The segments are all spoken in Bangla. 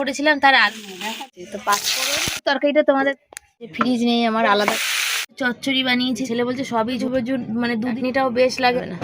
করেছিলাম তার আলু। তো পাঁচফোড়ন তরকারিটা তোমাদের ফ্রিজ নেই আমার, আলাদা চচ্চড়ি বানিয়েছি। ছেলে বলছে সবই ঝুবেঝুর মানে দুদিনটাও বেশ লাগে না।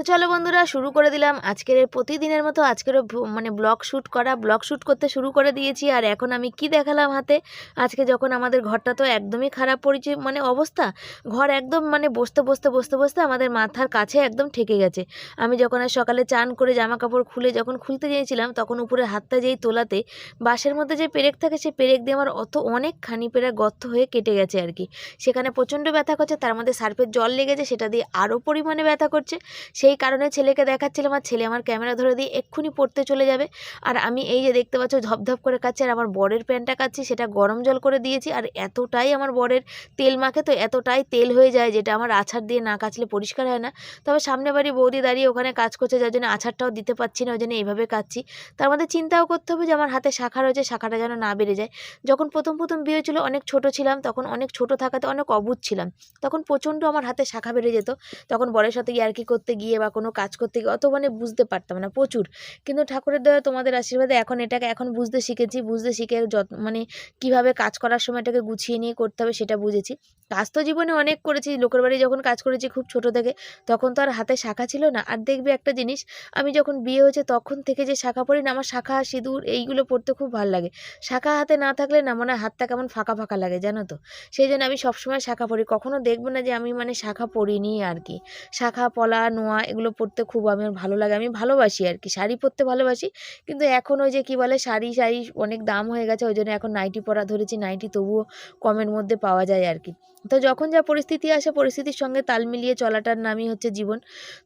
চলো বন্ধুরা, শুরু করে দিলাম আজকের প্রতিদিনের মতো আজকেরও মানে ব্লগ শ্যুট করতে শুরু করে দিয়েছি। আর এখন আমি কি দেখালাম হাতে, আজকে যখন আমাদের ঘরটা তো একদমই খারাপ পরিচয় মানে অবস্থা, ঘর একদম মানে বসতে আমাদের মাথার কাছে একদম ঠেকে গেছে। আমি যখন আর সকালে চান করে জামা কাপড় খুলে যখন খুলতে গিয়েছিলাম, তখন উপরে হাতটা যেই তোলাতে বাঁশের মধ্যে যে পেরেক থাকে, সেই পেরেক দিয়ে আমার অনেকখানি পেরেক গর্ত হয়ে কেটে গেছে আর কি। সেখানে প্রচণ্ড ব্যথা করছে, তার মধ্যে সার্ফের জল লেগেছে, সেটা দিয়ে আরও পরিমাণে ব্যথা করছে। সেই কারণে ছেলেকে দেখাচ্ছিলাম, আর ছেলে আমার ক্যামেরা ধরে দিয়ে এক্ষুনি পড়তে চলে যাবে। আর আমি এই যে দেখতে পাচ্ছ ধপধপ করে কাচ্ছি, আর আমার বরের প্যান্টটা কাচ্ছি, সেটা গরম জল করে দিয়েছি। আর এতটাই আমার বরের তেল মাখে, তো এতটাই তেল হয়ে যায় যেটা আমার আছাড় দিয়ে না কাচলে পরিষ্কার হয় না। তবে সামনে বাড়ি বৌদি দাঁড়িয়ে ওখানে কাজ করছে, যার জন্য আছাড়টাও দিতে পারছি না, ওই জন্য এইভাবে কাচ্ছি। তার মধ্যে চিন্তাও করতে হবে যে আমার হাতে শাখা রয়েছে, শাখাটা যেন না বেড়ে যায়। যখন প্রথম বিয়ে ছিল, অনেক ছোট ছিলাম, তখন অনেক ছোট থাকাতে অনেক অবুঝ ছিলাম, তখন প্রচণ্ড আমার হাতে শাখা বেড়ে যেত। তখন বরের সাথে ইয়ার্কি করতে গিয়ে বা কোনো কাজ করতে গিয়ে অত মানে বুঝতে পারতাম না প্রচুর। কিন্তু ঠাকুরের দয়া, তোমাদের আশীর্বাদে এখন বুঝতে শিখেছি, শিখে মানে কীভাবে কাজ করার সময় এটাকে গুছিয়ে নিয়ে করতে হবে সেটা বুঝেছি। কাজ তো জীবনে অনেক করেছি, লোকের বাড়ি যখন কাজ করেছি খুব ছোট থেকে, তখন তো আর হাতে শাখা ছিল না। আর দেখবে একটা জিনিস, আমি যখন বিয়ে হয়েছে তখন থেকে যে শাখা পরি না, আমার শাখা সিঁদুর এইগুলো পরতে খুব ভালো লাগে। শাখা হাতে না থাকলে না মনে হয় হাতটা কেমন ফাঁকা ফাঁকা লাগে, জানো তো। সেই জন্য আমি সবসময় শাখা পরি, কখনো দেখবো না যে আমি মানে শাখা পরিনি আর কি। শাখা পলা নোয়া এগুলো পরতে খুব আমার ভালো লাগে, আমি ভালোবাসি আর কি, শাড়ি পরতে ভালোবাসি। কিন্তু এখন ওই যে কি বলে শাড়ি অনেক দাম হয়ে গেছে, ওই জন্য এখন নাইটি পরা ধরেছি। নাইটি তবুও কমের মধ্যে পাওয়া যায় আর কি। তো যখন যা পরিস্থিতি আসে, পরিস্থিতির সঙ্গে তাল মিলিয়ে চলাটার নামই হচ্ছে জীবন।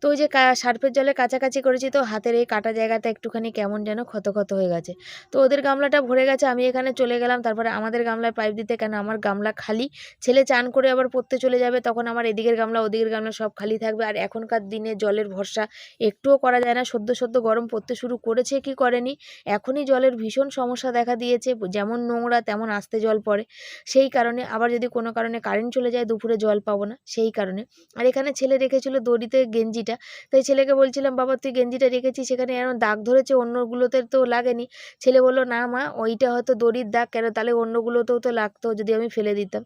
তো ওই যে সার্ফের জলে কাছাকাছি করেছি, তো হাতের এই কাটা জায়গাটা একটুখানি কেমন যেন ক্ষত হয়ে গেছে। তো ওদের গামলাটা ভরে গেছে, আমি এখানে চলে গেলাম, তারপরে আমাদের গামলায় পাইপ দিতে, কেন আমার গামলা খালি। ছেলে চান করে আবার পড়তে চলে যাবে, তখন আমার এদিকের গামলা ওদিকের গামলা সব খালি থাকবে। আর এখনকার দিনে জলের ভরসা একটুও করা যায় না, সদ্য গরম পড়তে শুরু করেছে কি করেনি, এখনই জলের ভীষণ সমস্যা দেখা দিয়েছে। যেমন নোংরা তেমন আস্তে জল পড়ে, সেই কারণে আবার যদি কোনো কারণে কারেন্ট চলে যায় দুপুরে জল পাবো না, সেই কারণে। আর এখানে ছেলে রেখেছিল দড়িতে গেঞ্জিটা, তাই ছেলেকে বলছিলাম বাবা তুই গেঞ্জিটা রেখেছিস সেখানে এমন দাগ ধরেছে, অন্যগুলোতে তো লাগেনি। ছেলে বললো না মা, ওইটা হয়তো দড়ির দাগ, কেন তাহলে অন্যগুলোতেও তো লাগতো যদি আমি ফেলে দিতাম।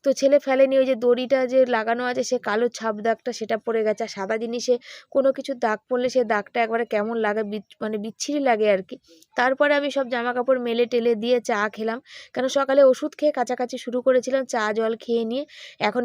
তো ছেলে ফেলেনি, ওই যে দড়িটা যে লাগানো আছে সে কালো ছাপ দাগটা সেটা পড়ে গেছে। আর সাদা জিনিসে কোনো কিছু দাগ পড়লে সে দাগটা একবারে কেমন লাগে, মানে বিচ্ছিরি লাগে আর কি। তারপরে আমি সব জামা কাপড় মেলে টেলে দিয়ে চা খেলাম, কেন সকালে ওষুধ খেয়ে কাছাকাছি শুরু করেছিলাম, চা জল খেয়ে নিয়ে এখন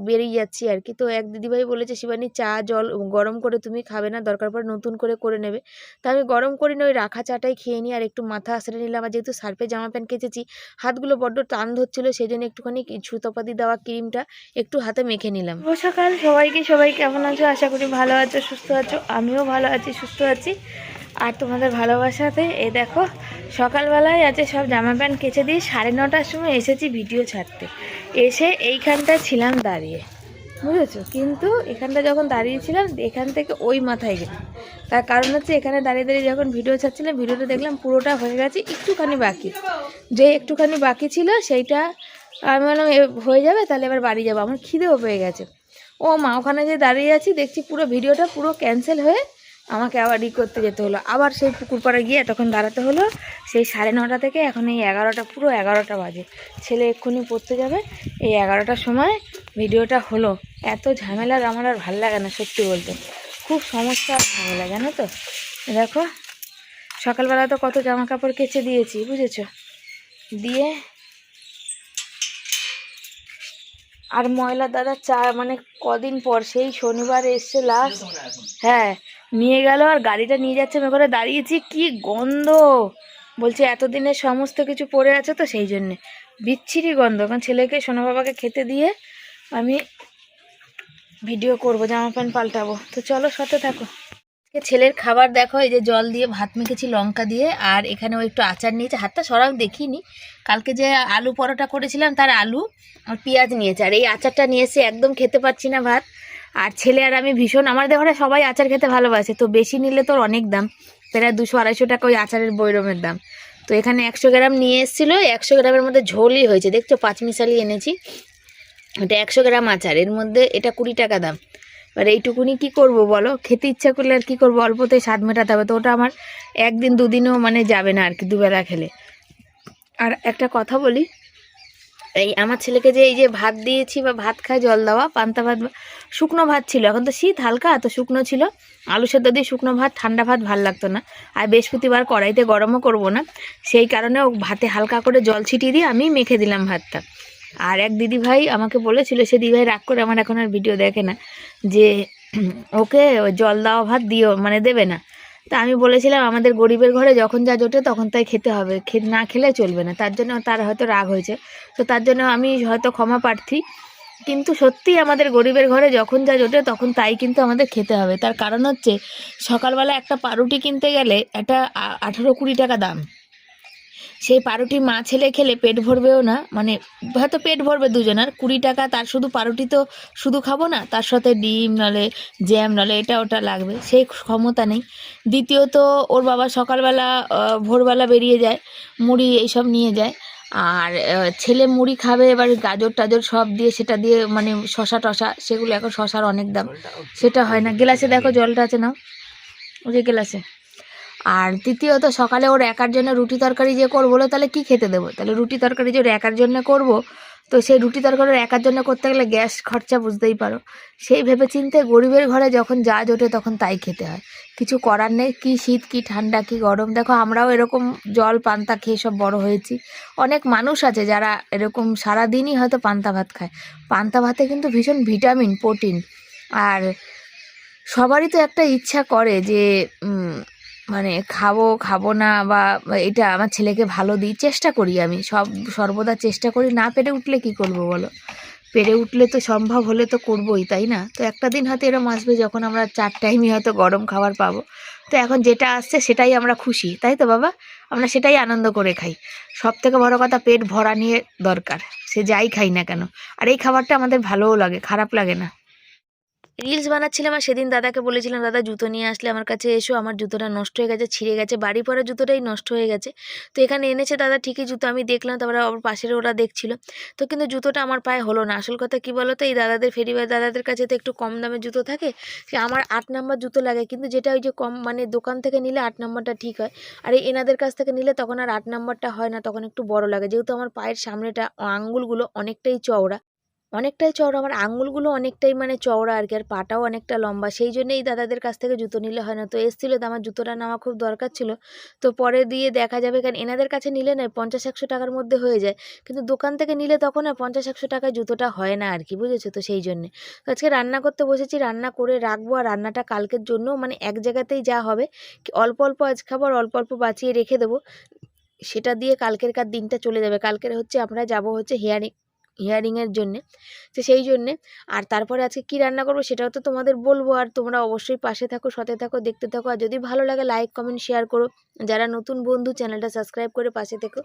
বেরিয়ে যাচ্ছি আর কি। তো এক দিদিভাই বলেছে শিবানী চা জল গরম করে তুমি খাবে না, দরকার পড়ে নতুন করে নেবে। তা আমি গরম করি না, ওই রাখা চাটাই খেয়ে নিই, আর একটু মাথা আছড়ে নিলাম। আর যেহেতু সার্ফে জামা প্যান্ট কেচেছি, হাতগুলো বড্ড টান ধরছিল, সেই জন্য একটুখানি সুতোপাতি দেওয়া ক্রিমটা একটু হাতে মেখে নিলাম। সকাল সবাই কেমন আছো, আশা করি ভালো আছো সুস্থ আছো। আমিও ভালো আছি সুস্থ আছি, আর তোমাদের ভালোবাসাতে এই দেখো সকালবেলায় আছে সব জামা প্যান্ট কেচে দিয়ে 9:30টার সময় এসেছি ভিডিও ছাড়তে। এসে এইখানটা ছিলাম দাঁড়িয়ে, বুঝেছো। কিন্তু এখানটা যখন দাঁড়িয়েছিলাম, এখান থেকে ওই মাথায় গেলাম, তার কারণ হচ্ছে এখানে দাঁড়িয়ে যখন ভিডিও ছাড়ছিলাম, ভিডিওটা দেখলাম পুরোটা হয়ে গেছে, একটুখানি বাকি, যে একটুখানি বাকি ছিল সেইটা আমি বললাম হয়ে যাবে, তাহলে এবার বাড়ি যাবো, আমার খিদেও পেয়ে গেছে। ও মা, ওখানে যে দাঁড়িয়ে আছি দেখছি পুরো ভিডিওটা পুরো ক্যান্সেল হয়ে আমাকে আবার করতে যেতে হলো, আবার সেই পুকুর পাড়ে গিয়ে তখন দাঁড়াতে হলো। সেই 9:30 থেকে এখন এই 11টা, পুরো 11টা বাজে। ছেলে এক্ষুনি পড়তে যাবে, এই 11টার সময় ভিডিওটা হলো। এত ঝামেলার আমার আর ভাল লাগে না, সত্যি বলতে খুব সমস্যা ঝামেলা, জানো তো। দেখো সকালবেলা তো কত জামা কাপড় কেচে দিয়েছি, বুঝেছো, দিয়ে আর ময়লা দাদা চা মানে কদিন পর সেই শনিবার এসছে লাস্ট, হ্যাঁ নিয়ে গেল, আর গাড়িটা নিয়ে যাচ্ছে, আমি করে দাঁড়িয়েছি, কি গন্ধ, বলছে এতদিনের সমস্ত কিছু পড়ে আছে তো সেই জন্যে বিচ্ছিরি গন্ধ। কারণ ছেলেকে সোনা বাবাকে খেতে দিয়ে আমি ভিডিও করব, জামা প্যান্ট পাল্টাবো। তো চলো সাথে থাকো। ছেলের খাবার দেখো, এই যে জল দিয়ে ভাত মেখেছি লঙ্কা দিয়ে, আর এখানে ও একটু আচার নিয়েছে, হাতটা সরাও দেখিনি, কালকে যে আলু পরোটা করেছিলাম তার আলু আর পেঁয়াজ নিয়েছে, আর এই আচারটা নিয়েছে, একদম খেতে পারছি না ভাত। আর ছেলে আর আমি ভীষণ, আমাদের ঘরে সবাই আচার খেতে ভালোবাসে, তো বেশি নিলে তোর অনেক দাম, প্রায় 200-250 টাকা ওই আচারের বৈরমের দাম। তো এখানে 100 গ্রাম নিয়ে এসেছিলো, 100 গ্রামের মধ্যে ঝোলই হয়েছে, দেখছো 5 মিশালি এনেছি, এটা 100 গ্রাম আচার, এর মধ্যে এটা 20 টাকা দাম। এবার এইটুকুনি কি করব বলো, খেতে ইচ্ছা করলে আর কি করবো, অল্পতে স্বাদ মেটাতে হবে, তো ওটা আমার একদিন দুদিনও মানে যাবে না আর কি, দুবেলা খেলে। আর একটা কথা বলি, এই আমার ছেলেকে যে এই যে ভাত দিয়েছি বা ভাত খায় জল দেওয়া পান্তা ভাত, শুকনো ভাত ছিল, এখন তো শীত হালকা তো শুকনো ছিল, আলু সেদ্ধ দিয়ে শুকনো ভাত, ঠান্ডা ভাত ভাল লাগতো না। আর বৃহস্পতিবার কড়াইতে গরমও করব না, সেই কারণে ও ভাতে হালকা করে জল ছিটিয়ে দিয়ে আমি মেখে দিলাম ভাতটা। আর এক দিদিভাই আমাকে বলেছিল, সে দিদিভাই রাগ করে আমার এখন আর ভিডিও দেখে না, যে ওকে জল দেওয়া ভাত দিও, মানে দেবে না। তা আমি বলেছিলাম আমাদের গরিবের ঘরে যখন যা জোটে তখন তাই খেতে হবে, না খেলে চলবে না, তার জন্য তার হয়তো রাগ হয়েছে, তো তার জন্য আমি হয়তো ক্ষমা প্রার্থী। কিন্তু সত্যিই আমাদের গরিবের ঘরে যখন যা জোটে তখন তাই কিন্তু আমাদের খেতে হবে। তার কারণ হচ্ছে সকালবেলা একটা পাউরুটি কিনতে গেলে একটা 18-20 টাকা দাম, সেই পাউরুটি মা ছেলে খেলে পেট ভরবেও না, মানে হয়তো পেট ভরবে দুজনের, 20 টাকা, তার শুধু পাউরুটি তো শুধু খাবো না, তার সাথে ডিম নলে জ্যাম নলে এটা ওটা লাগবে, সেই ক্ষমতা নেই। দ্বিতীয়ত ওর বাবা সকালবেলা ভোরবেলা বেরিয়ে যায়, মুড়ি এইসব নিয়ে যায়, আর ছেলে মুড়ি খাবে, এবার গাজর টাজর সব দিয়ে সেটা দিয়ে মানে শশা টশা, সেগুলো এখন শশার অনেক দাম, সেটা হয় না। গ্লাসে দেখো জলটা আছে না, ওই যে গ্লাসে। আর তৃতীয়ত সকালে ওর একার জন্য রুটি তরকারি যে করবো, তাহলে কি খেতে দেবো? তাহলে রুটি তরকারি যে ওর একার জন্য করব, তো সেই রুটি তরকারি একার জন্য করতে গেলে গ্যাস খরচা বুঝতেই পারো। সেই ভেবে চিন্তে গরিবের ঘরে যখন যা জোটে তখন তাই খেতে হয়, কিছু করার নেই। কি শীত, কি ঠান্ডা, কি গরম, দেখো আমরাও এরকম জল পান্তা খেয়ে সব বড় হয়েছি। অনেক মানুষ আছে যারা এরকম সারাদিনই হয়তো পান্তা ভাত খায়। পান্তা ভাতে কিন্তু ভীষণ ভিটামিন, প্রোটিন। আর সবারই তো একটা ইচ্ছা করে যে মানে খাবো খাবো না, বা এটা আমার ছেলেকে ভালো দিই, চেষ্টা করি, আমি সর্বদা চেষ্টা করি। না পেরে উঠলে কি করব বলো? পেরে উঠলে তো, সম্ভব হলে তো করবোই, তাই না? তো একটা দিন হয়তো এরম আসবে যখন আমরা 4 টাইমই হয়তো গরম খাবার পাবো। তো এখন যেটা আসছে সেটাই আমরা খুশি, তাই তো বাবা? আমরা সেটাই আনন্দ করে খাই। সব থেকে বড় কথা পেট ভরা নিয়ে দরকার, সে যাই খাই না কেন। আর এই খাবারটা আমাদের ভালোও লাগে, খারাপ লাগে না। রিলস বানাচ্ছিলাম আর সেদিন দাদাকে বলেছিলাম, দাদা জুতো নিয়ে আসলে আমার কাছে এসো, আমার জুতোটা নষ্ট হয়ে গেছে, ছিঁড়ে গেছে, বাড়ি পরা জুতোটাই নষ্ট হয়ে গেছে। তো এখানে এনেছে দাদা ঠিকই জুতো, আমি দেখলাম, তারপরে আবার পাশের ওরা দেখছিল। তো কিন্তু জুতোটা আমার পায়ে হলো না। আসল কথা কী বলো তো, এই দাদাদের ফেরিওয়ালা দাদাদের কাছে তো একটু কম দামে জুতো থাকে, সে আমার 8 নাম্বার জুতো লাগে, কিন্তু যেটা ওই যে কম মানে দোকান থেকে নিলে 8 নাম্বারটা ঠিক হয়, আর এই এনাদের কাছ থেকে নিলে তখন আর 8 নাম্বারটা হয় না, তখন একটু বড় লাগে, যেহেতু আমার পায়ের সামনেটা আঙ্গুলগুলো অনেকটাই চওড়া, আমার আঙুলগুলো অনেকটাই মানে চওড়া আর কি, আর পাটাও অনেকটা লম্বা, সেই জন্যই দাদাদের কাছ থেকে জুতো নিলে হয় না। তো এসেছিলো, তো আমার জুতোটা নেওয়া খুব দরকার ছিল, তো পরে দিয়ে দেখা যাবে, কারণ এনাদের কাছে নিলে না 50-100 টাকার মধ্যে হয়ে যায়, কিন্তু দোকান থেকে নিলে তখন আর 50-100 টাকায় জুতোটা হয় না আর কি, বুঝেছো? তো সেই জন্যে তো আজকে রান্না করতে বসেছি, রান্না করে রাখবো, আর রান্নাটা কালকের জন্য মানে এক জায়গাতেই যা হবে, অল্প অল্প আজ খাবার, অল্প অল্প বাঁচিয়ে রেখে দেবো, সেটা দিয়ে কালকেরকার দিনটা চলে যাবে। কালকের হচ্ছে আমরা যাব হচ্ছে হিয়ারিংয়ের জন্যে, তো সেই জন্যে। আর তারপরে আজকে কী রান্না করবো সেটাও তো তোমাদের বলবো, আর তোমরা অবশ্যই পাশে থাকো, সাথে থাকো, দেখতে থাকো, আর যদি ভালো লাগে লাইক কমেন্ট শেয়ার করো, যারা নতুন বন্ধু চ্যানেলটা সাবস্ক্রাইব করে পাশে থেকো।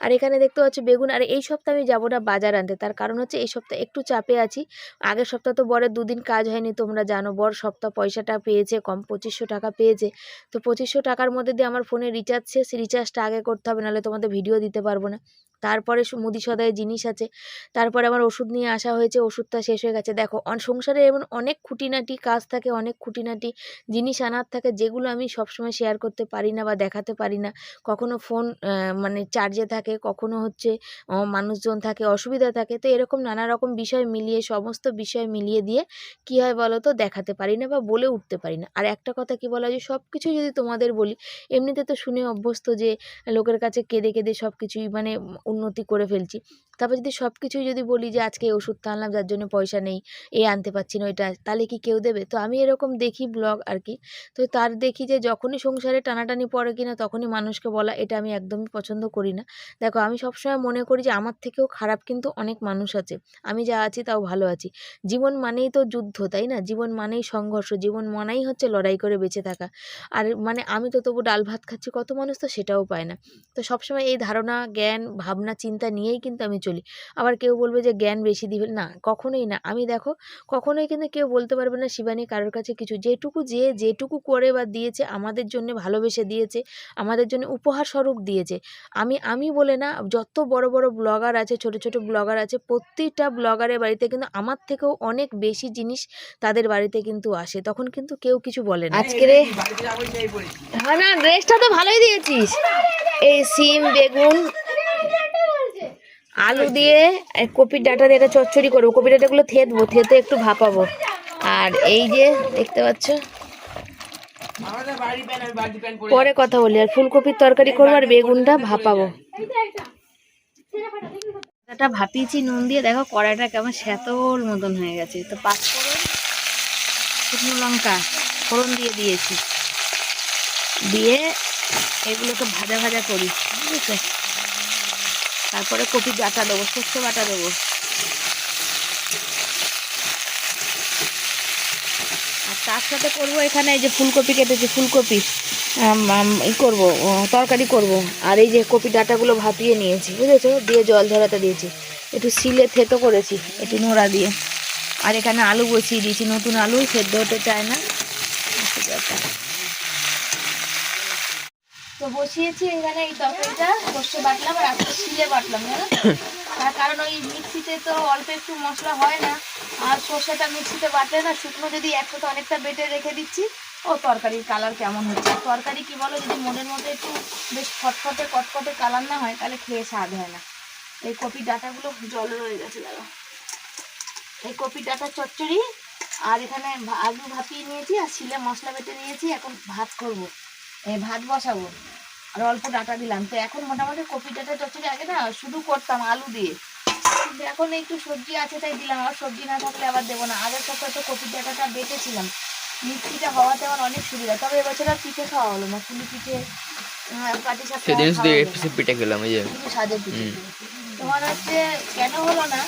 আর এখানে দেখতে পাচ্ছ বেগুন, আর এই সপ্তাহে আমি যাবো না বাজার আনতে, তার কারণ হচ্ছে এই সপ্তাহে একটু চাপে আছি। আগের সপ্তাহ তো বরের 2 দিন কাজ হয়নি, তোমরা জানো, বর সপ্তাহ পয়সাটা পেয়েছে কম, 2500 টাকা পেয়েছে, তো 2500 টাকার মধ্যে দিয়ে আমার ফোনে রিচার্জ শেষ, রিচার্জটা আগে করতে হবে, নাহলে তোমাদের ভিডিও দিতে পারবো না। তারপরে মুদি সদায় জিনিস আছে, তারপরে আমার ওষুধ নিয়ে আসা হয়েছে, ওষুধটা শেষ হয়ে গেছে। দেখো সংসারে এমন অনেক খুঁটিনাটি কাজ থাকে, অনেক খুঁটিনাটি জিনিস আনার থাকে, যেগুলো আমি সবসময় শেয়ার করতে পারি না বা দেখাতে পারি না। কখনো ফোন মানে চার্জে থাকে, কখনো হচ্ছে মানুষজন থাকে, অসুবিধা থাকে, তো এরকম নানা রকম বিষয় মিলিয়ে, সমস্ত বিষয় মিলিয়ে দিয়ে কী হয় বলো তো, দেখাতে পারি না বা বলে উঠতে পারি না। আর একটা কথা কি বলা, যে সব কিছু যদি তোমাদের বলি, এমনিতে তো শুনে অভ্যস্ত যে লোকের কাছে কেঁদে কেঁদে সব কিছুই মানে উন্নতি করে ফেলছি, তারপর যদি সব কিছুই যদি বলি যে আজকে এই ওষুধটা আনলাম যার জন্য পয়সা নেই, আনতে পারছি না ওইটা, তাহলে কি কেউ দেবে? তো আমি এরকম দেখি ব্লগ আর কি, তো তার দেখি যে যখনই সংসারে টানাটানি পড়ে কিনা তখনই মানুষকে বলা, এটা আমি একদমই পছন্দ করি না। দেখো আমি সবসময় মনে করি যে আমার থেকেও খারাপ কিন্তু অনেক মানুষ আছে, আমি যা আছি তাও ভালো আছি। জীবন মানেই তো যুদ্ধ, তাই না? জীবন মানেই সংঘর্ষ, জীবন মানেই হচ্ছে লড়াই করে বেঁচে থাকা। আর মানে আমি তো তবু ডাল ভাত খাচ্ছি, কত মানুষ তো সেটাও পায় না। তো সবসময় এই ধারণা, জ্ঞান, ভাবনা, চিন্তা নিয়েই কিন্তু আমি চলি। আবার কেউ বলবে যে জ্ঞান বেশি দিবে, না, কখনোই না। আমি দেখো কখনোই কিন্তু কেউ বলতে পারবে না শিবানী কারোর কাছে কিছু, যেটুকু করে বা দিয়েছে আমাদের জন্য, ভালোবেসে দিয়েছে, আমাদের জন্য উপহার স্বরূপ দিয়েছে। আমি বলে না, যত বড় বড় ব্লগার আছে, ছোট ছোট ব্লগার আছে, প্রত্যেকটা ব্লগারের বাড়িতে কিন্তু আমার থেকেও অনেক বেশি জিনিস তাদের বাড়িতে কিন্তু আসে, তখন কিন্তু কেউ কিছু বলে না। আজকে হ্যাঁ না, ড্রেসটা তো ভালোই দিয়েছিস, এই সিম বেগুন আলু দিয়ে কপির ডাঁটা দিয়ে একটা চচ্চড়ি করবো। কপির ডাঁটাগুলো থেতবো, থেতে একটু ভাপাবো। আর এই যে দেখতে পাচ্ছ, পরে কথা বলি। আর ফুলকপির তরকারি করবো আর বেগুনটা ভাপাবো। এটা ভাপিয়েছি নুন দিয়ে, দেখো কড়াইটা কেমন শ্যাতল মতন হয়ে গেছে। তো পাঁচফোড়ন, শুকনো লঙ্কা ফোড়ন দিয়ে দিয়েছি, দিয়ে এগুলোকে ভাজা ভাজা করি, বুঝেছো? তারপরে কপির ডাঁটা দেবো, সর্ষে বাটা দেবো। আর তার সাথে করবো এখানে এই যে ফুলকপি কেটেছি, ফুলকপি করবো, তরকারি করব। আর এই যে কপি ডাঁটাগুলো ভাপিয়ে নিয়েছি, বুঝেছো? দিয়ে জল ঝরাতে দিয়েছি, একটু শিলে থেতো করেছি একটু নোড়া দিয়ে। আর এখানে আলু বসিয়ে দিয়েছি, নতুন আলু, সেদ্ধ হতে চায় না। তো বসিয়েছি এখানে এই তরকারিটা, সর্ষে বাটলাম আর আজকে শিলে বাটলাম, জানো? তার কারণ ওই মিক্সিতে তো অল্প একটু মশলা হয় না, আর সর্ষেটা মিক্সিতে বাটলে না, শুকনো যদি একসাথে অনেকটা বেটে রেখে দিচ্ছি, ও তরকারির কালার কেমন হচ্ছে। তরকারি কি বলো, যদি মনের মধ্যে একটু বেশ ফটফটে কটকটে কালার না হয়, তাহলে খেয়ে স্বাদ হয় না। এই কপির ডাঁটাগুলো জল রয়ে গেছে, দাদা। এই কপির ডাঁটার চচ্চড়ি, আর এখানে আলু ভাপিয়ে নিয়েছি আর শিলে মশলা বেটে নিয়েছি। এখন ভাত করবো, ভাত বসাবো। আর অল্প ডাঁটা দিলাম। তো এখন মোটামুটি কপি ডাঁটা চচ্চড়ি আগে না শুধু করতাম আলু দিয়ে, কিন্তু এখন একটু সবজি আছে তাই দিলাম। আর সবজি না থাকলে আবার দেবো না। আগের সপ্তাহে তো কপি ডাঁটাটা বেটেছিলাম, মিক্সিটা হওয়াতে আমার অনেক সুবিধা। তবে এবছর আর পিঠে খাওয়া হলো না, পুলি পিঠে, পাটি সাপটা পিঠে খেলাম, সাজের পিঠে। তোমার হচ্ছে কেন হলো না,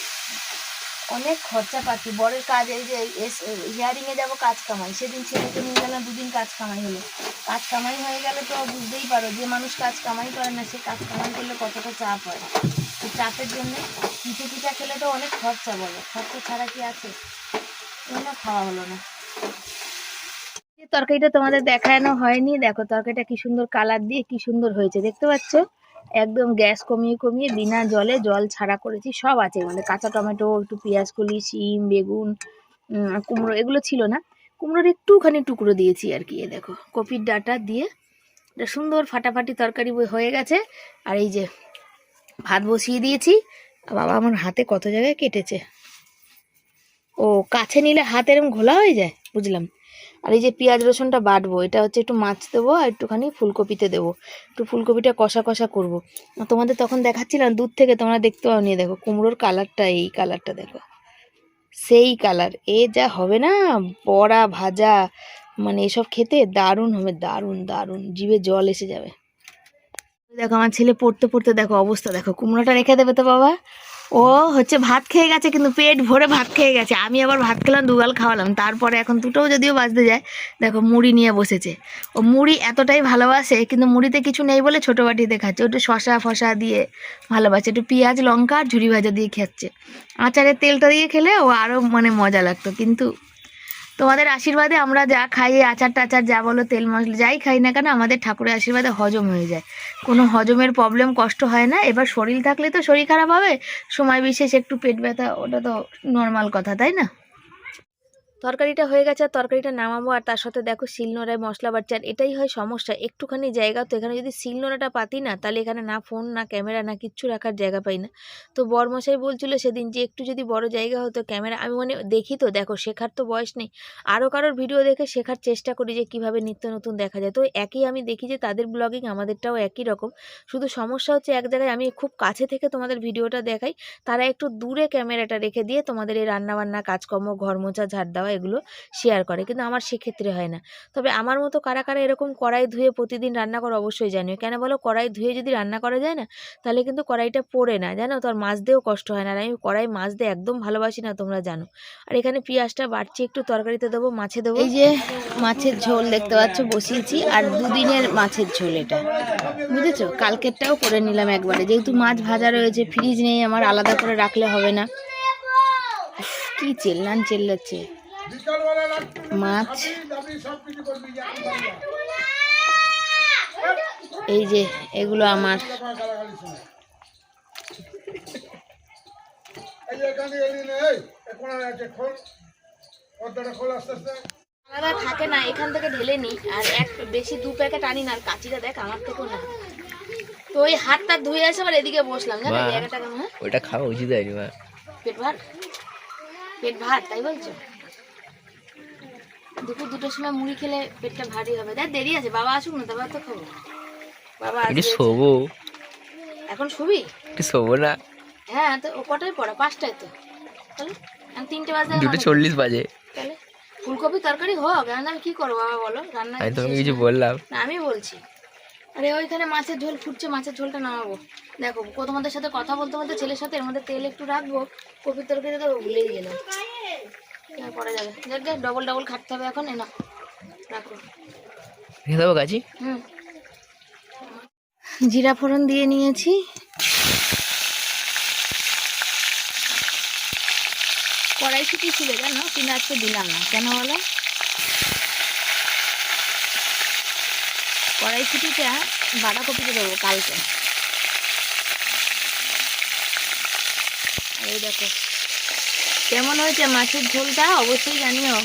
অনেক খরচা পাতি, বরের কাজ। এই যে হিয়ারিং এ যাবো, কাজ কামাই, সেদিন ছেলেকে নিয়ে গেলাম, দুদিন কাজ কামাই হলো। কাজ কামাই হয়ে গেলে তো বুঝতেই পারো, যে মানুষ কাজ কামাই করে না, সে কাজ কামাই করলে কতটা চাপ হয়। এই চাপের জন্য পিঠে পিঠা খেলে তো অনেক খরচা, বলো, খরচা ছাড়া কি আছে? জন্য খাওয়া হলো না। তরকারিটা তোমাদের দেখানো হয়নি, দেখো তরকারিটা কি সুন্দর কালার দিয়ে কি সুন্দর হয়েছে, দেখতে পাচ্ছ? একদম গ্যাস কমিয়ে কমিয়ে বিনা জলে, জল ছাড়া করেছি। সব আছে মানে কাঁচা টমেটো, একটু পেঁয়াজ কলি, শিম, বেগুন, কুমড়ো এগুলো ছিল না, কুমড়োর একটুখানি টুকরো দিয়েছি আর কি। দেখো কপির ডাঁটা দিয়ে এটা সুন্দর ফাটাফাটি তরকারি হয়ে গেছে। আর এই যে ভাত বসিয়ে দিয়েছি। বাবা আমার হাতে কত জায়গায় কেটেছে, ও কাছে নিলে হাত এরকম ঘোলা হয়ে যায়, বুঝলাম। আর এই যে পেঁয়াজ রসুনটা বাটবো, এটা হচ্ছে একটু মাছ দেবো আর একটুখানি ফুলকপিতে দেবো, একটু ফুলকপিটা কষা কষা করবো। তোমাদের তখন দেখাচ্ছিলাম দূর থেকে, তোমরা দেখতে পাও নি। দেখো কুমড়োর কালারটা, এই কালারটা দেখো, সেই কালার। এ যা হবে না বড়া ভাজা, মানে এসব খেতে দারুণ হবে, দারুণ দারুণ, জিভে জল এসে যাবে। দেখো আমার ছেলে পড়তে পড়তে দেখো অবস্থা, দেখো কুমড়োটা রেখে দেবে তো বাবা। ও হচ্ছে ভাত খেয়ে গেছে, কিন্তু পেট ভরে ভাত খেয়ে গেছে। আমি আবার ভাত খেলাম, দুগাল খাওয়ালাম। তারপরে এখন দুটোও যদিও বাজতে যায়, দেখো মুড়ি নিয়ে বসেছে। ও মুড়ি এতটাই ভালোবাসে, কিন্তু মুড়িতে কিছু নেই বলে ছোটো বাটিতে খাচ্ছে। একটু শশা ফশা দিয়ে ভালোবাসে, একটু পেঁয়াজ লঙ্কা আর ঝুরি ভাজা দিয়ে খাচ্ছে। আচারের তেলটা দিয়ে খেলে ও আরও মানে মজা লাগতো। কিন্তু তোমাদের আশীর্বাদে আমরা যা খাই, আচার টাচার যা বলো, তেল মশলা যাই খাই না কেন, আমাদের ঠাকুরের আশীর্বাদে হজম হয়ে যায়, কোনো হজমের প্রবলেম কষ্ট হয় না। এবার শরীর থাকলে তো শরীর খারাপ হবে, সময় বিশেষ একটু পেট ব্যথা, ওটা তো নর্মাল কথা, তাই না? তরকারিটা হয়ে গেছে, আর তরকারিটা নামাবো। আর তার সাথে দেখো শিলনোড়ায় মশলা বাটছে। আর এটাই হয় সমস্যা, একটুখানি জায়গা তো, এখানে যদি শিলনোড়াটা পাতি না, তাহলে এখানে না ফোন না ক্যামেরা না কিচ্ছু রাখার জায়গা পাই না। তো বরমশাই বলছিল সেদিন যে একটু যদি বড় জায়গা হতো ক্যামেরা, আমি মানে দেখি তো, দেখো শেখার তো বয়স নেই, আরও কারোর ভিডিও দেখে শেখার চেষ্টা করি যে কীভাবে নিত্য নতুন দেখা যায়। তো একই আমি দেখি যে তাদের ব্লগিং আমাদেরটাও একই রকম, শুধু সমস্যা হচ্ছে এক জায়গায় আমি খুব কাছে থেকে তোমাদের ভিডিওটা দেখাই, তারা একটু দূরে ক্যামেরাটা রেখে দিয়ে তোমাদের এই রান্নাবান্না কাজকর্ম, ঘর মোছা, ঝাড় দেওয়া এগুলো শেয়ার করে, কিন্তু আমার সেক্ষেত্রে হয় না। তবে আমার মতো কারা কারা এরকম কড়াই ধুয়ে প্রতিদিন রান্না করো অবশ্যই জানিও। কেন বলো, কড়াই ধুয়ে যদি রান্না করা যায় না, তাহলে কিন্তু কড়াইটা পোড়ে না, জানো তো, আর মাজতেও কষ্ট হয় না। আর আমি কড়াই মাজতে একদম ভালোবাসি না, তোমরা জানো। আর এখানে পেঁয়াজটা বাড়ছি, একটু তরকারিতে দেবো, মাছে দেবো। এই যে মাছের ঝোল দেখতে পাচ্ছ বসিয়েছি, আর দুদিনের মাছের ঝোল এটা, বুঝেছো? কালকেরটাও করে নিলাম একবারে, যেহেতু মাছ ভাজা রয়েছে, ফ্রিজ নেই আমার, আলাদা করে রাখলে হবে না। কি চেল্লাচ্ছে মাছ। এই যে এগুলো আমার, আলাদা থাকে না, এখান থেকে ঢেলে নি। আর এক বেশি 2 প্যাকেট আনি না। আর কাচিটা দেখ আমার থেকেও না, তো ওই হাতটা ধুয়ে এসে আবার এদিকে বসলাম জানো জায়গাটা কেমন। ওইটা খাওয়া উচিত হয়নি মা। পেট ভার তাই বলছো? দুপুর 2টার সময় মুড়ি খেলে পেটটা ভারী হবে। দেখ দেরি আছে, বাবা আসুক না তারপর তো খাবো। বাবা একটু শোবো। এখন শুবি? একটু শোবো না? হ্যাঁ তো ও কটায় পড়া? 5টায় তো। তাহলে 3টে বাজে। 2:40 বাজে। তাহলে ফুলকপি তরকারি হোক, আমি কি করবো বাবা বলো? রান্না আমি তোমাকে কিছু বললাম না? আমি বলছি আরে ওইখানে মাছের ঝোল ফুটছে, মাছের ঝোলটা নামাবো। দেখো তোমাদের সাথে কথা বলতে বলতে ছেলের সাথে এর মধ্যে তেল একটু রাখবো, কপির তরকারি তো ভুলেই গেলাম। করা যাবে, দেখ ডবল ডবল খাটতে হবে এখন। এনা রাখো, রেখে দেবো গাছি। জিরা ফোড়ন দিয়ে নিয়েছি। কড়াইশুঁটি ছিল জানো, কিন্তু আজকে দিলাম না। কেন বলো? কড়াইশুঁটিটা বাঁধাকপিতে দেবো কালকে। এই দেখো কেমন হয়েছে মাছের ঝোলটা, অবশ্যই জানিও।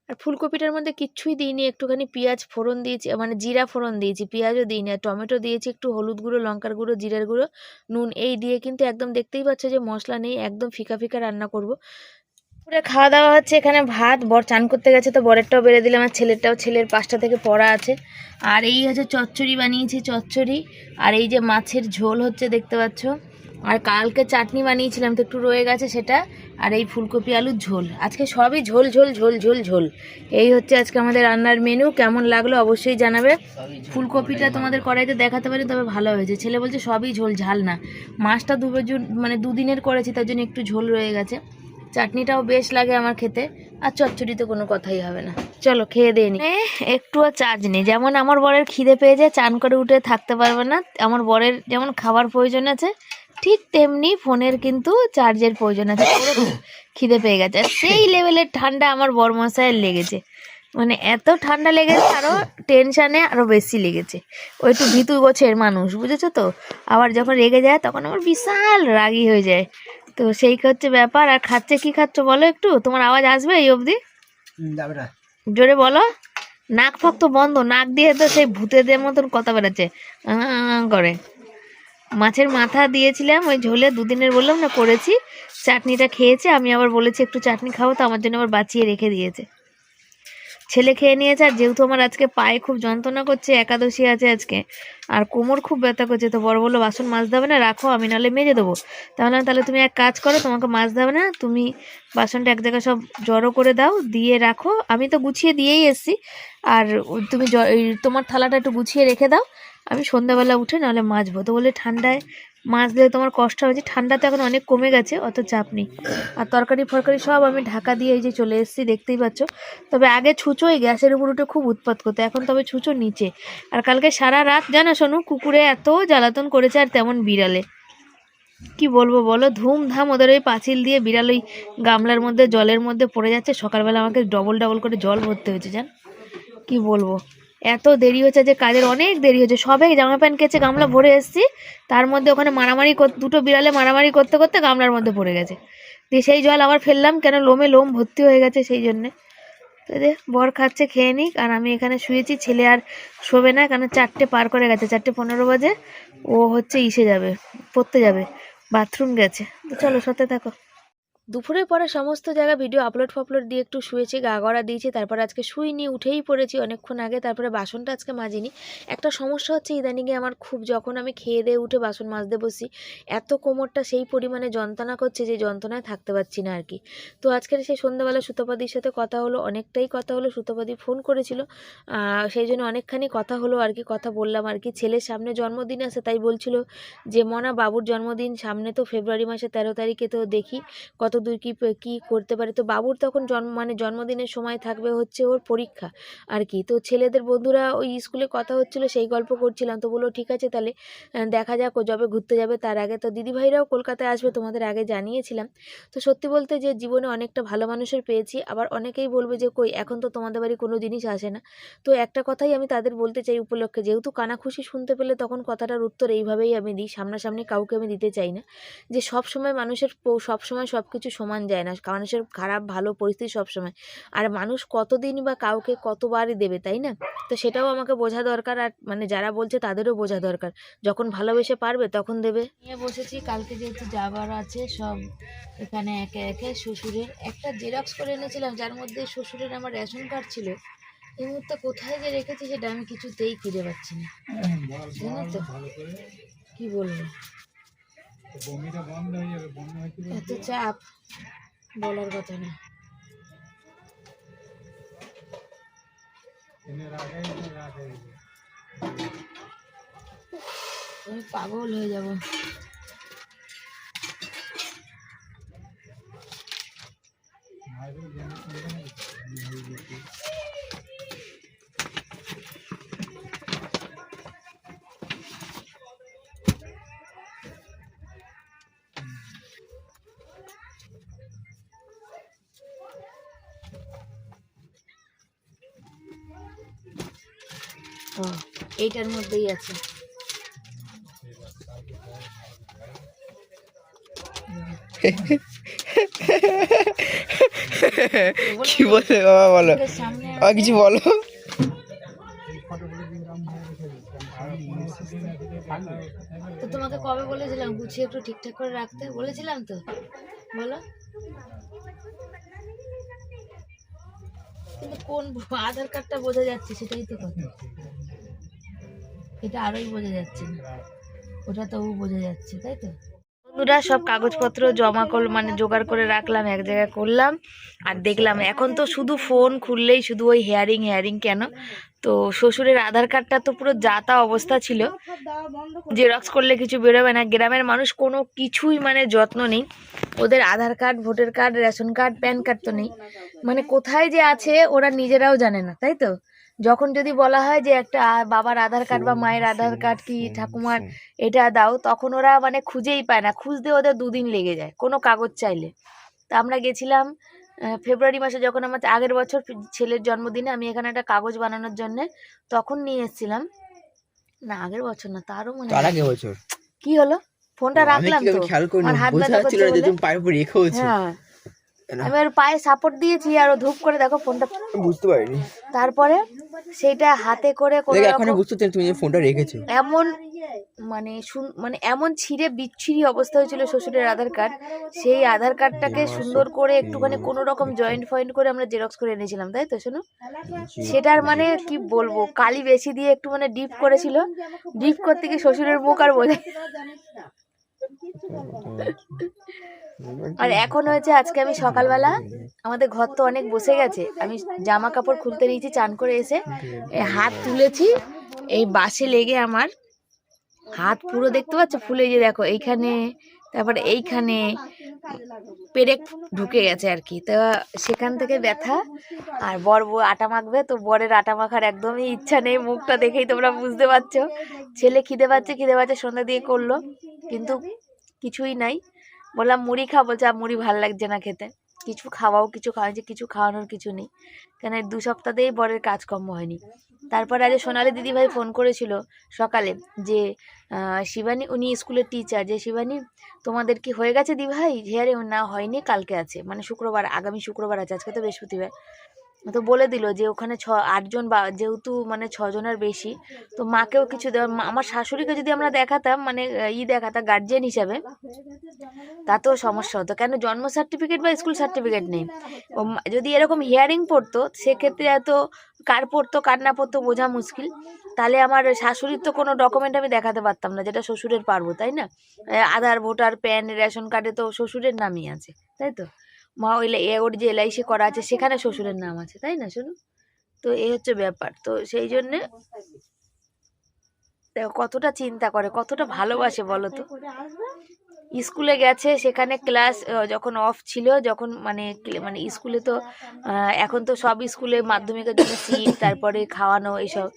আর ফুলকপিটার মধ্যে কিচ্ছুই দিইনি, একটুখানি পেঁয়াজ ফোড়ন দিয়েছি, মানে জিরা ফোড়ন দিয়েছি, পেঁয়াজও দিইনি। আর টমেটো দিয়েছি, একটু হলুদ গুঁড়ো, লঙ্কার গুঁড়ো, জিরার গুঁড়ো, নুন, এই দিয়ে কিন্তু একদম দেখতেই পাচ্ছ যে মশলা নেই, একদম ফিকা ফিকা রান্না করব। পুরো খাওয়া দাওয়া হচ্ছে এখানে। ভাত, বর চান করতে গেছে তো বরেরটাও বেড়ে দিলাম, আর ছেলের 5টা থেকে পড়া আছে। আর এই হচ্ছে চচ্চড়ি বানিয়েছি, চচ্চড়ি। আর এই যে মাছের ঝোল হচ্ছে দেখতে পাচ্ছ। আর কালকে চাটনি বানিয়েছিলাম তো একটু রয়ে গেছে সেটা। আর এই ফুলকপি আলুর ঝোল, আজকে সবই ঝোল ঝোল ঝোল ঝোল ঝোল। এই হচ্ছে আজকে আমাদের রান্নার মেনু। কেমন লাগলো অবশ্যই জানাবে। ফুলকপিটা তোমাদের কড়াইতে দেখাতে পারি, তবে ভালো হয়েছে। ছেলে বলছে সবই ঝোল, ঝাল না। মাছটা মানে 2 দিনের করেছি, তার জন্য একটু ঝোল রয়ে গেছে। চাটনিটাও বেশ লাগে আমার খেতে। আর চচ্চড়িতে কোনো কথাই হবে না। চলো খেয়ে দিয়ে নি। একটুও চার্জ নেই, যেমন আমার বরের খিদে পেয়ে যায় চান করে উঠে থাকতে পারবে না, আমার বরের যেমন খাবার প্রয়োজন আছে ঠিক তেমনি ফোনের কিন্তু চার্জের প্রয়োজন আছে। খিদে পেয়ে গেছে, আর সেই লেভেলের ঠান্ডা আমার বরমশাইয়ের লেগেছে। মানে এত ঠান্ডা লেগেছে, আরও টেনশানে আরও বেশি লেগেছে। ও একটু ভীতু গোছের মানুষ, বুঝেছো তো। আবার যখন রেগে যায় তখন আমার বিশাল রাগী হয়ে যায়। তো সেই হচ্ছে ব্যাপার। আর খাচ্ছে, কি খাচ্ছ বলো একটু? তোমার আওয়াজ আসবে এই অবধি? জোরে বলো। নাক ফাক তো বন্ধ, নাক দিয়ে তো সেই ভূতেদের মতন কথা বেড়াচ্ছে করে। মাছের মাথা দিয়েছিলাম ওই ঝোলে, 2 দিনের বললাম না করেছি। চাটনিটা খেয়েছে, আমি আবার বলেছি একটু চাটনি খাবো, তো আমার জন্য আবার বাঁচিয়ে রেখে দিয়েছে। ছেলে খেয়ে নিয়েছে। আর যেহেতু আমার আজকে পায়ে খুব যন্ত্রণা করছে, একাদশী আছে আজকে, আর কোমর খুব ব্যথা করছে, তো বড় বললো বাসন মাজতে হবে না, রাখো, আমি নাহলে মেজে দেবো। তাহলে তুমি এক কাজ করো, তোমাকে মাজতে হবে না, তুমি বাসনটা এক জায়গায় সব জড়ো করে দাও, দিয়ে রাখো। আমি তো গুছিয়ে দিয়েই এসছি। আর তুমি তোমার থালাটা একটু গুছিয়ে রেখে দাও, আমি সন্ধ্যাবেলা উঠে নাহলে মাজবো। তো বলে ঠান্ডায় মাজলে তোমার কষ্ট হয়েছে, ঠান্ডা তো এখন অনেক কমে গেছে, অত চাপ নেই। আর তরকারি ফরকারি সব আমি ঢাকা দিয়ে এই যে চলে এসেছি, দেখতেই পাচ্ছ। তবে আগে ছুঁচো এই গ্যাসের উপর উঠে খুব উৎপাত করতো, এখন তবে ছুঁচো নিচে। আর কালকে সারা রাত জানো শোনো, কুকুরে এত জ্বালাতন করেছে, আর তেমন বিড়ালে কি বলবো বলো, ধুমধাম ওদের ওই পাঁচিল দিয়ে বিড়াল ওই গামলার মধ্যে জলের মধ্যে পড়ে যাচ্ছে। সকালবেলা আমাকে ডবল ডবল করে জল ভরতে হয়েছে, জান কি বলবো। এত দেরি হচ্ছে যে কাজের অনেক দেরি হচ্ছে। সবে জামা প্যান্ট কেচে গামলা ভরে এসেছি, তার মধ্যে ওখানে মারামারি, দুটো বিড়ালে মারামারি করতে করতে গামলার মধ্যে পড়ে গেছে। দিয়ে সেই জল আবার ফেললাম, কেন লোমে লোম ভর্তি হয়ে গেছে সেই জন্যে। তো বর খাচ্ছে, খেয়ে নিক। আর আমি এখানে শুয়েছি, ছেলে আর শোবে না, কারণ 4টে পার করে গেছে, 4:15 বাজে। ও হচ্ছে যাবে, পড়তে যাবে, বাথরুম গেছে। তো চলো সাথে থাকো। দুপুরের পরে সমস্ত জায়গায় ভিডিও আপলোড দিয়ে একটু শুয়েছি, গা গড়া দিয়েছি। তারপর আজকে শুইনি, উঠেই পড়েছি অনেকক্ষণ আগে। তারপরে বাসনটা আজকে মাজিনি। একটা সমস্যা হচ্ছে ইদানিংয়ে আমার খুব, যখন আমি খেয়ে দিয়ে উঠে বাসন মাজতে বসি, এত কোমরটা সেই পরিমাণে যন্ত্রণা করছে যে যন্ত্রণায় থাকতে পারছি না আর কি। তো আজকের সেই সন্ধ্যাবেলা সুতপাদির সাথে কথা হলো, অনেকটাই কথা হলো। সুতপাদি ফোন করেছিল, সেই জন্য অনেকখানি কথা হলো আর কি, কথা বললাম আর কি। ছেলের সামনে জন্মদিন আছে, তাই বলছিল যে মনা বাবুর জন্মদিন সামনে, তো ফেব্রুয়ারি মাসে 13 তারিখে, তো দেখি কত দূর কি করতে পারে। তো বাবুর তখন জন্মদিনের সময় থাকবে হচ্ছে ওর পরীক্ষা আর কি। তো ছেলেদের বন্ধুরা ওই স্কুলে কথা হচ্ছিল, সেই গল্প করছিলাম। তো বললো ঠিক আছে তাহলে দেখা যাক, ও যবে ঘুরতে যাবে তার আগে। তো দিদিভাইরাও কলকাতায় আসবে, তোমাদের আগে জানিয়েছিলাম। তো সত্যি বলতে যে জীবনে অনেকটা ভালো মানুষের পেয়েছি। আবার অনেকেই বলবে যে কই এখন তো তোমাদের বাড়ি কোনো জিনিস আসে না। তো একটা কথাই আমি তাদের বলতে চাই উপলক্ষে, যেহেতু কানাখুশি শুনতে পেলে তখন কথাটার উত্তর এইভাবেই আমি দিই, সামনাসামনি কাউকে আমি দিতে চাই না। যে সবসময় মানুষের সবসময় সব কিছু সমান যায় না, মানুষের খারাপ ভালো পরিস্থিতি সবসময়। আর মানুষ কতদিন বা কাউকে কতবারই দেবে, তাই না? তো সেটাও আমাকে বোঝা দরকার, আর যারা বলছে তাদেরও বোঝা দরকার, যখন ভালোবেসে পারবে তখন দেবে। নিয়ে বসেছি, কালকে যেহেতু যাবার আছে সব এখানে একে একে। শ্বশুরের একটা জেরক্স করে এনেছিলাম, যার মধ্যে শ্বশুরের আমার রেশন কার্ড ছিল। এই মুহূর্তে কোথায় যে রেখেছি সেটা আমি কিছুতেই খুঁজে পাচ্ছি না, জানো তো কি বলবো, এত চাপ বলার কথা না। আমি পাগল হয়ে যাব। ও এইটার মধ্যেই আছে। কি বলে বাবা, বলো সামনে বাবা, কিছু বলো। তো তোমাকে কবে বলেছিলাম গুছিয়ে একটু ঠিকঠাক করে রাখতে, বলেছিলাম তো, বলো। কিন্তু কোন আধার কার্ডটা বোঝা যাচ্ছে সেটাই তো কথা, এটা আরোই বোঝা যাচ্ছে না, ওটা তবু বোঝা যাচ্ছে, তাই তো। বন্ধুরা সব কাগজপত্র জমা জোগাড় করে রাখলাম, এক জায়গায় করলাম। আর দেখলাম এখন তো শুধু ফোন খুললেই শুধু ওই হেয়ারিং কেন। তো শ্বশুরের আধার কার্ডটা তো পুরো যাতা অবস্থা ছিল, জেরক্স করলে কিছু বেরোবে না। গ্রামের মানুষ কোনো কিছুই যত্ন নেই, ওদের Aadhaar card, voter card, ration card, PAN card তো নেই। কোথায় যে আছে ওরা নিজেরাও জানে না, তাই তো। যখন যদি বলা হয় যে একটা বাবার আধার কার্ড বা মায়ের আধার কার্ড কি ঠাকুমার এটা দাও, তখন ওরা খুঁজেই পায় না, খুঁজতে ওদের 2 দিন লেগে যায় কোনো কাগজ চাইলে। তা আমরা গেছিলাম ফেব্রুয়ারি মাসে, যখন আমার আগের বছর ছেলের জন্মদিনে আমি এখানে একটা কাগজ বানানোর জন্য তখন নিয়ে এসেছিলাম। না আগের বছর না, তারও মনে তার হয়। আগে বছর কি হলো, ফোনটা রাখলাম তো, খেয়াল করি আমার হাত ব্যথা করছে বলে। তুমি পায়ের উপর রেখেওছো। হ্যাঁ আমি ওর পায়ে সাপোর্ট দিয়েছি, আর ও ধূপ করে দেখো ফোনটা বুঝতে পারিনি। তারপরে সেইটা হাতে করে কোনো এখন বুঝতে পারছি তুমি ফোনটা রেখেছো। এমন এমন ছিঁড়ে বিচ্ছিরি অবস্থা হয়েছিল শ্বশুরের আধার কার্ড। সেই আধার কার্ডটাকে সুন্দর করে একটুখানি কোনো রকম জয়েন্ট ফয়েন্ট করে আমরা জেরক্স করে এনেছিলাম, তাই তো শোনো। সেটার কি বলবো, কালি বেশি দিয়ে একটু ডিপ করেছিল, ডিপ করতে গিয়ে শ্বশুরের মুখ আর বোঝা। আর এখন হয়েছে আজকে আমি সকালবেলা, আমাদের ঘর তো অনেক বসে গেছে, আমি জামা কাপড় খুলতে দিয়েছি, চান করে এসে হাত তুলেছি, এই বাসে লেগে আমার হাত পুরো দেখতে পাচ্ছ ফুলে, যে দেখো এইখানে, তারপরে এইখানে পেরেক ঢুকে গেছে আর কি। তো সেখান থেকে ব্যথা। আর বর আটা মাখবে, তো বরের আটা মাখার একদমই ইচ্ছা নেই, মুখটা দেখেই তোমরা বুঝতে পারছো। ছেলে খিদে পাচ্ছে সন্ধ্যা দিয়ে করলো, কিন্তু কিছুই নাই। বললাম মুড়ি খা, বলছে আর মুড়ি ভাল লাগছে না খেতে। কিছু খাওয়াচ্ছে, কিছু খাওয়ানোর কিছু নেই, কেন 2 সপ্তাহতেই বরের কাজকর্ম হয়নি। তারপরে আজ সোনালি দিদিভাই ফোন করেছিল সকালে, যে শিবানী, উনি স্কুলের টিচার, যে শিবানী তোমাদের কি হয়ে গেছে দিভাই হেয়ারিং? না হয়নি, কালকে আছে, শুক্রবার, আগামী শুক্রবার আছে, আজকে তো বৃহস্পতিবার। তো বলে দিল যে ওখানে 8 জন, বা যেহেতু 6 জনের বেশি, তো মাকেও কিছু দেওয়া, আমার শাশুড়িকে যদি আমরা দেখাতাম দেখাতাম গার্জিয়ান হিসাবে, তাতেও সমস্যা হতো, কেন জন্ম সার্টিফিকেট বা স্কুল সার্টিফিকেট নেই। যদি এরকম হিয়ারিং পড়তো সেক্ষেত্রে এত কার পড়তো কার না পড়তো বোঝা মুশকিল। তাহলে আমার শাশুড়ির তো কোনো ডকুমেন্ট আমি দেখাতে পারতাম না, যেটা শ্বশুরের পারবো, তাই না। আধার, ভোটার, প্যান, রেশন কার্ডে তো শ্বশুরের নামই আছে, তাই তো। মা ওর যে LIC করা আছে সেখানে শ্বশুরের নাম আছে, তাই না শোনো। তো এই হচ্ছে ব্যাপার। তো সেই জন্যে কতটা চিন্তা করে, কতটা ভালোবাসে বলো তো। স্কুলে গেছে, সেখানে ক্লাস যখন অফ ছিল, যখন মানে মানে স্কুলে তো এখন তো সব স্কুলে মাধ্যমিকের জন্য সিট, তারপরে খাওয়ানো এইসব,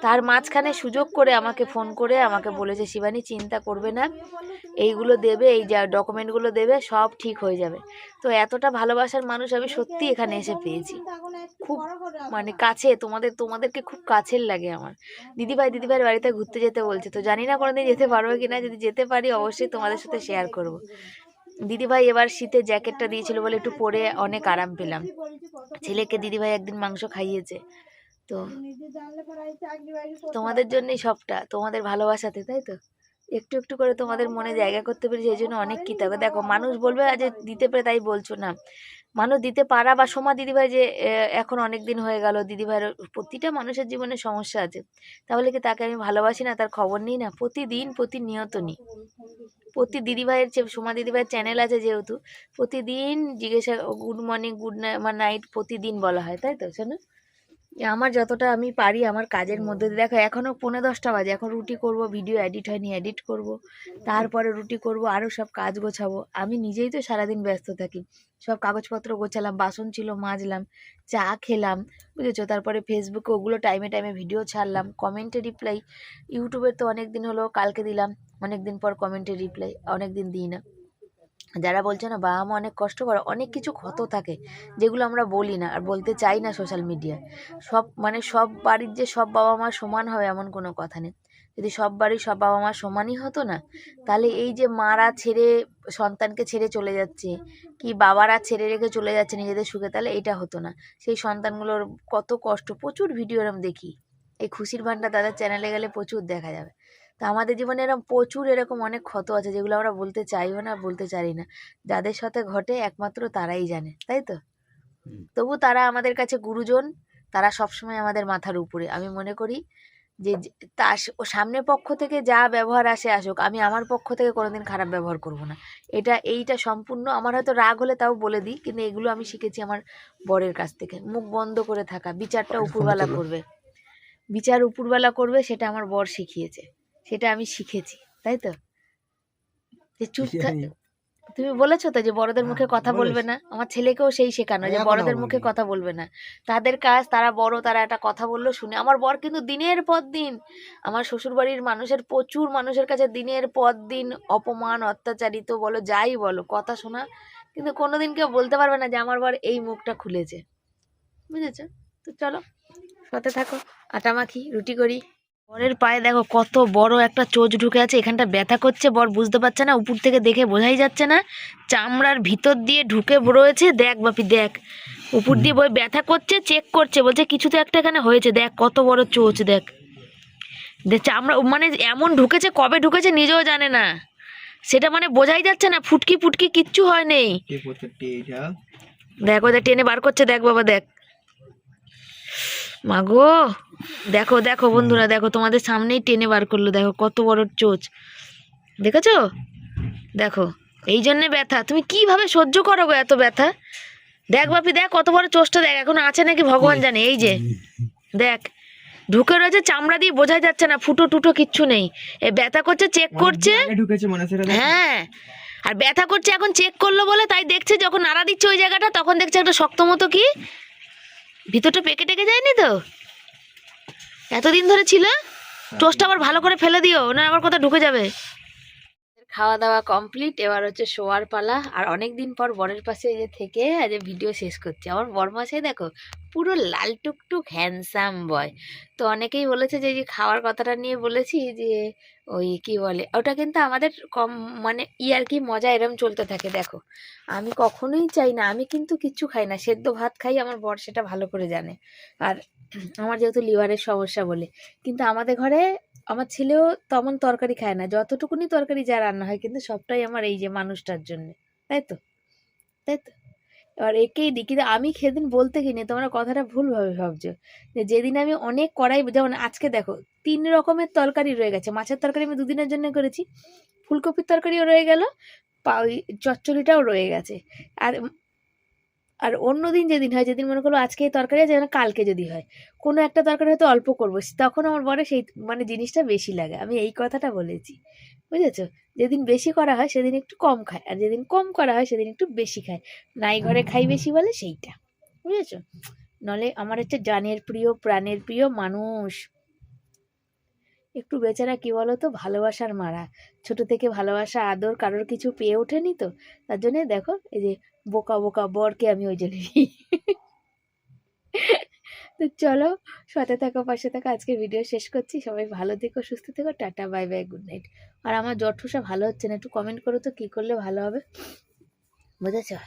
তার মাঝখানে সুযোগ করে আমাকে ফোন করে আমাকে বলেছে, শিবানী চিন্তা করবে না, এইগুলো দেবে, এই যা ডকুমেন্টগুলো দেবে, সব ঠিক হয়ে যাবে। তো এতটা ভালোবাসার মানুষ আমি সত্যি এখানে এসে পেয়েছি, খুব মানে কাছে, তোমাদেরকে খুব কাছের লাগে আমার। দিদিভাইয়ের বাড়িতে ঘুরতে যেতে বলছে, তো জানি না কোনোদিন যেতে পারবো কিনা, যদি যেতে পারি অবশ্যই তোমাদের সাথে শেয়ার করব। দিদিভাই এবার শীতে জ্যাকেটটা দিয়েছিল বলে একটু পরে অনেক আরাম পেলাম। ছেলেকে দিদিভাই একদিন মাংস খাইয়েছে। তো তোমাদের জন্যই সবটা, তোমাদের ভালোবাসাতে, তাই তো একটু একটু করে তোমাদের মনে জায়গা করতে পেরেছি, এই জন্য অনেক কৃতজ্ঞ। দেখো মানুষ বলবে যে দিতে পেরে তাই বলছো না, মানুষ দিতে পারা বা সোমা দিদিভাই যে এখন অনেক দিন হয়ে গেল, দিদিভাইয়ের প্রতিটা মানুষের জীবনে সমস্যা আছে, তাহলে কি তাকে আমি ভালোবাসি না, তার খবর নিই না, প্রতিদিন প্রতিনিয়ত নিই। প্রতি দিদিভাইয়ের সোমা দিদিভাইয়ের চ্যানেল আছে যেহেতু, প্রতিদিন জিজ্ঞাসা, গুড মর্নিং, গুড নাইট প্রতিদিন বলা হয়, তাই তো শোনো। আমার যতটা আমি পারি আমার কাজের মধ্যে দিয়ে, দেখো এখনও 9:30 বাজে, এখন রুটি করব, ভিডিও এডিট হয়নি, এডিট করব, তারপরে রুটি করব, আরও সব কাজ গোছাবো। আমি নিজেই তো সারাদিন ব্যস্ত থাকি, সব কাগজপত্র গোছালাম, বাসন ছিল মাজলাম, চা খেলাম, বুঝেছো, তারপরে ফেসবুকে ওগুলো টাইমে টাইমে ভিডিও ছাড়লাম, কমেন্টে রিপ্লাই, ইউটিউবের তো অনেক দিন হলো, কালকে দিলাম, অনেক দিন পর কমেন্টে রিপ্লাই, অনেক দিন দিই না। যারা বলছে না বাবা মা অনেক কষ্ট করে, অনেক কিছু ক্ষত থাকে যেগুলো আমরা বলি না আর বলতে চাই না সোশ্যাল মিডিয়ায়। সব বাড়ির যে সব বাবা মা সমান হবে এমন কোনো কথা নেই। যদি সব বাড়ির সব বাবা মা সমানই হতো না, তাহলে এই যে মারা ছেড়ে সন্তানকে ছেড়ে চলে যাচ্ছে, কি বাবারা ছেড়ে রেখে চলে যাচ্ছে নিজেদের সুখে, তাহলে এটা হতো না। সেই সন্তানগুলোর কত কষ্ট, প্রচুর ভিডিও এরম দেখি, এই খুশির ভান্ডার দাদার চ্যানেলে গেলে প্রচুর দেখা যাবে। তা আমাদের জীবনে প্রচুর এরকম অনেক ক্ষত আছে যেগুলো আমরা বলতে চাইও না, বলতে চাই না, যাদের সাথে ঘটে একমাত্র তারাই জানে, তাই তো। তবু তারা আমাদের কাছে গুরুজন, তারা সবসময় আমাদের মাথার উপরে। আমি মনে করি যে তার সামনের পক্ষ থেকে যা ব্যবহার আসুক, আমি আমার পক্ষ থেকে কোনোদিন খারাপ ব্যবহার করব না। এইটা সম্পূর্ণ আমার, হয়তো রাগ হলে তাও বলে দিই, কিন্তু এগুলো আমি শিখেছি আমার বরের কাছ থেকে। মুখ বন্ধ করে থাকা, বিচারটা উপরওয়ালা করবে, বিচার উপরওয়ালা করবে, সেটা আমার বর শিখিয়েছে, সেটা আমি শিখেছি, তাই তো। যে চুপ তুমি বলেছো তো যে বড়দের মুখে কথা বলবে না, আমার ছেলেকেও সেই শেখানো যে বড়দের মুখে কথা বলবে না, তাদের কাজ, তারা বড়, তারা একটা কথা বললো শুনে। আমার বর কিন্তু দিনের পর দিন আমার শ্বশুরবাড়ির মানুষের, প্রচুর মানুষের কাছে দিনের পর দিন অপমান, অত্যাচারিত বলো, যাই বলো, কথা শোনা, কিন্তু কোনোদিন কেউ বলতে পারবে না যে আমার বর এই মুখটা খুলেছে, বুঝেছো। তো চলো সাথে থাকো, আটা মাখি, রুটি করি। বরের পায়ে দেখো কত বড় একটা চোচ ঢুকে আছে, এখানটা ব্যথা করছে, বর বুঝতে পারছে না, উপর থেকে দেখে বোঝাই যাচ্ছে না, চামড়ার ভিতর দিয়ে ঢুকে রয়েছে, দেখ বাপি দেখ, উপর দিয়ে বই ব্যথা করছে, চেক করছে, বলছে কিছু তো একটা এখানে হয়েছে, দেখ কত বড় চোচ, দেখ চামড়া মানে এমন ঢুকেছে, কবে ঢুকেছে নিজেও জানে না, সেটা মানে বোঝাই যাচ্ছে না, ফুটকি ফুটকি কিচ্ছু হয় নেই। দেখ ওদের টেনে বার করছে, দেখ বাবা দেখ, মাগো দেখো দেখো বন্ধুরা, দেখো তোমাদের সামনেই টেনে বার করলো, দেখো কত বড় চোচ, দেখেছো, দেখো এই জন্যে ব্যথা, তুমি কিভাবে সহ্য করো গো এত ব্যথা, দেখ বাপি দেখ কত বড় চোচটা, দেখ এখন আছে নাকি ভগবান জানে, এই যে দেখ ঢুকে রয়েছে, চামড়া দিয়ে বোঝাই যাচ্ছে না, ফুটো টুটো কিচ্ছু নেই, এ ব্যথা করছে, চেক করছে, হ্যাঁ আর ব্যথা করছে, এখন চেক করলো বলে তাই দেখছে, যখন নাড়া দিচ্ছে ওই জায়গাটা, তখন দেখছে একটা শক্ত মতো কি ভিতরটা পেকে টেকে যায়নি তো, এতদিন ধরে ছিল। টোস্টটা আবার ভালো করে ফেলে দিও, না আবার কোথাও ঢুকে যাবে। খাওয়া দাওয়া কমপ্লিট, এবার হচ্ছে শোয়ার পালা। আর অনেক দিন পর বরের পাশে এই যে থেকে আজ ভিডিও শেষ করছি। আমার বরমাসে দেখো পুরো লাল টুকটুক হ্যান্ডসাম বয়। তো অনেকেই বলেছে যে এই যে খাওয়ার কথাটা নিয়ে বলেছি যে ওই কি বলে ওটা, কিন্তু আমাদের কম মানে আর কি মজা এরম চলতে থাকে। দেখো আমি কখনোই চাই না, আমি কিন্তু কিচ্ছু খাই না, সেদ্ধ ভাত খাই, আমার বর সেটা ভালো করে জানে। আর আমার যেহেতু লিভারের সমস্যা বলে, কিন্তু আমাদের ঘরে আমার ছেলেও তেমন তরকারি খায় না, যতটুকুনি তরকারি যা রান্না হয় কিন্তু সবটাই আমার এই যে মানুষটার জন্য, তাই তো, তাই তো। এবার একেই দিই, কিন্তু আমি সেদিন বলতে কিনি, তোমরা কথাটা ভুলভাবে ভাবছো, যে যেদিন আমি অনেক কড়াই, যেমন আজকে দেখো 3 রকমের তরকারি রয়ে গেছে, মাছের তরকারি আমি 2 দিনের জন্য করেছি, ফুলকপির তরকারিও রয়ে গেল, ওই চচ্চড়িটাও রয়ে গেছে, আর আর অন্য দিন যেদিন হয়, যেদিন মনে করো আজকে এই তরকারি আছে যেন কালকে যদি হয়, কোনো একটা তরকারি হয়তো অল্প করবো, তখন আমার বরে সেই মানে জিনিসটা বেশি লাগে। আমি এই কথাটা বলেছি, বুঝেছো? যেদিন বেশি করা হয় সেদিন একটু কম খায়, আর যেদিন কম করা হয় সেদিন একটু বেশি খায়। নাই ঘরে খাই বেশি বলে সেইটা, বুঝেছো? নলে আমার হচ্ছে জানের প্রিয় প্রাণের প্রিয় মানুষ। একটু বেচারা কি বলতো, ভালোবাসার মারা, ছোট থেকে ভালোবাসা আদর কারোর কিছু পেয়ে ওঠেনি তো, তার জন্য দেখো এই যে বোকা বোকা বরকে আমি ওই জন্য নিই। তো চলো, সাথে থাকো, পাশে থাকো, আজকে ভিডিও শেষ করছি। সবাই ভালো থেকো, সুস্থ থেকো, tata, bye bye, good night. আর আমার জ্বর ঠোসা ভালো হচ্ছে না, একটু কমেন্ট করো তো কি করলে ভালো হবে, বুঝেছো?